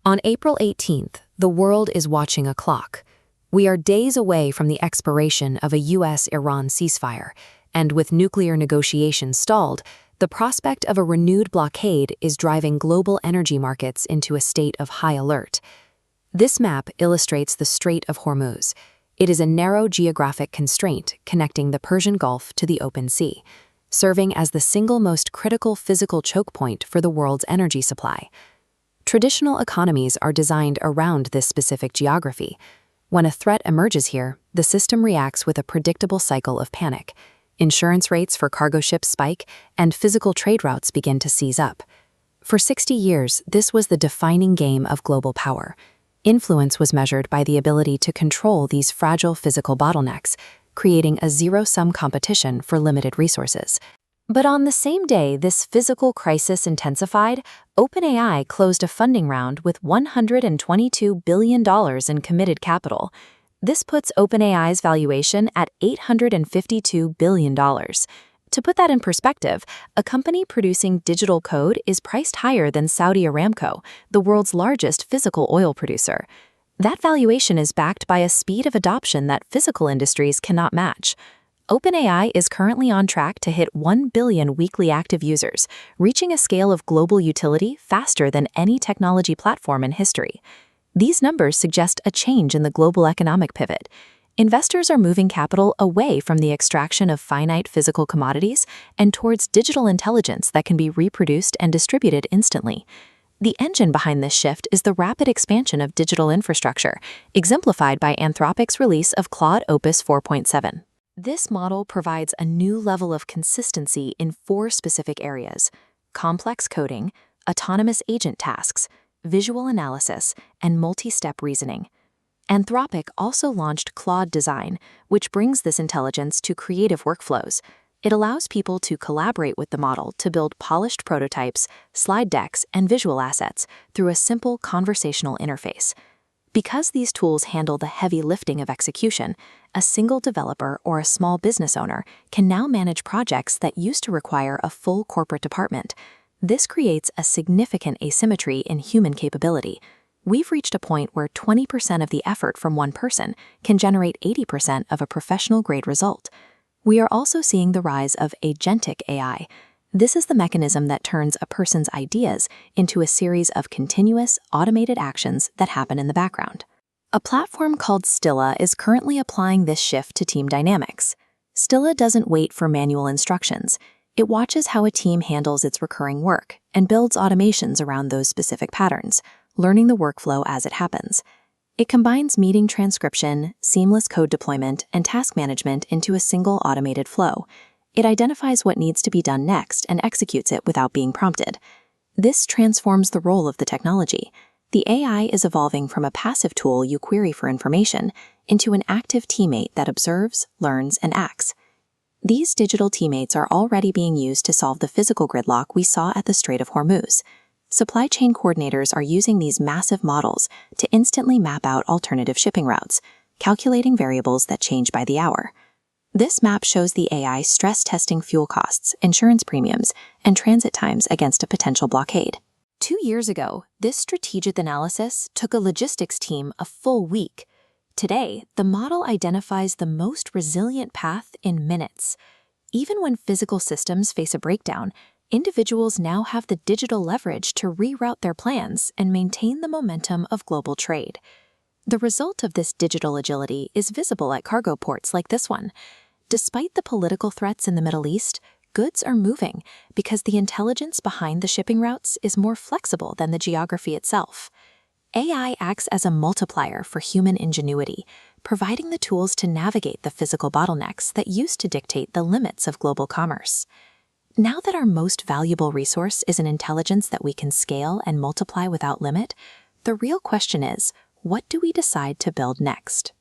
On April 18th, the world is watching a clock. We are days away from the expiration of a U.S.-Iran ceasefire, and with nuclear negotiations stalled, the prospect of a renewed blockade is driving global energy markets into a state of high alert. This map illustrates the Strait of Hormuz. It is a narrow geographic constraint connecting the Persian Gulf to the open sea, serving as the single most critical physical choke point for the world's energy supply. Traditional economies are designed around this specific geography. When a threat emerges here, the system reacts with a predictable cycle of panic. Insurance rates for cargo ships spike, and physical trade routes begin to seize up. For 60 years, this was the defining game of global power. Influence was measured by the ability to control these fragile physical bottlenecks, creating a zero-sum competition for limited resources. But on the same day this physical crisis intensified, OpenAI closed a funding round with $122 billion in committed capital. This puts OpenAI's valuation at $852 billion. To put that in perspective, a company producing digital code is priced higher than Saudi Aramco, the world's largest physical oil producer. That valuation is backed by a speed of adoption that physical industries cannot match. OpenAI is currently on track to hit 1 billion weekly active users, reaching a scale of global utility faster than any technology platform in history. These numbers suggest a change in the global economic pivot. Investors are moving capital away from the extraction of finite physical commodities and towards digital intelligence that can be reproduced and distributed instantly. The engine behind this shift is the rapid expansion of digital infrastructure, exemplified by Anthropic's release of Claude Opus 4.7. This model provides a new level of consistency in 4 specific areas: complex coding, autonomous agent tasks, visual analysis, and multi-step reasoning. Anthropic also launched Claude Design, which brings this intelligence to creative workflows. It allows people to collaborate with the model to build polished prototypes, slide decks, and visual assets through a simple conversational interface. Because these tools handle the heavy lifting of execution, a single developer or a small business owner can now manage projects that used to require a full corporate department. This creates a significant asymmetry in human capability. We've reached a point where 20% of the effort from one person can generate 80% of a professional-grade result. We are also seeing the rise of agentic AI. This is the mechanism that turns a person's ideas into a series of continuous, automated actions that happen in the background. A platform called Stilla is currently applying this shift to team dynamics. Stilla doesn't wait for manual instructions. It watches how a team handles its recurring work and builds automations around those specific patterns, learning the workflow as it happens. It combines meeting transcription, seamless code deployment, and task management into a single automated flow. It identifies what needs to be done next and executes it without being prompted. This transforms the role of the technology. The AI is evolving from a passive tool you query for information into an active teammate that observes, learns, and acts. These digital teammates are already being used to solve the physical gridlock we saw at the Strait of Hormuz. Supply chain coordinators are using these massive models to instantly map out alternative shipping routes, calculating variables that change by the hour. This map shows the AI stress-testing fuel costs, insurance premiums, and transit times against a potential blockade. 2 years ago, this strategic analysis took a logistics team a full week. Today, the model identifies the most resilient path in minutes. Even when physical systems face a breakdown, individuals now have the digital leverage to reroute their plans and maintain the momentum of global trade. The result of this digital agility is visible at cargo ports like this one. Despite the political threats in the Middle East, goods are moving because the intelligence behind the shipping routes is more flexible than the geography itself. AI acts as a multiplier for human ingenuity, providing the tools to navigate the physical bottlenecks that used to dictate the limits of global commerce. Now that our most valuable resource is an intelligence that we can scale and multiply without limit, the real question is, what do we decide to build next?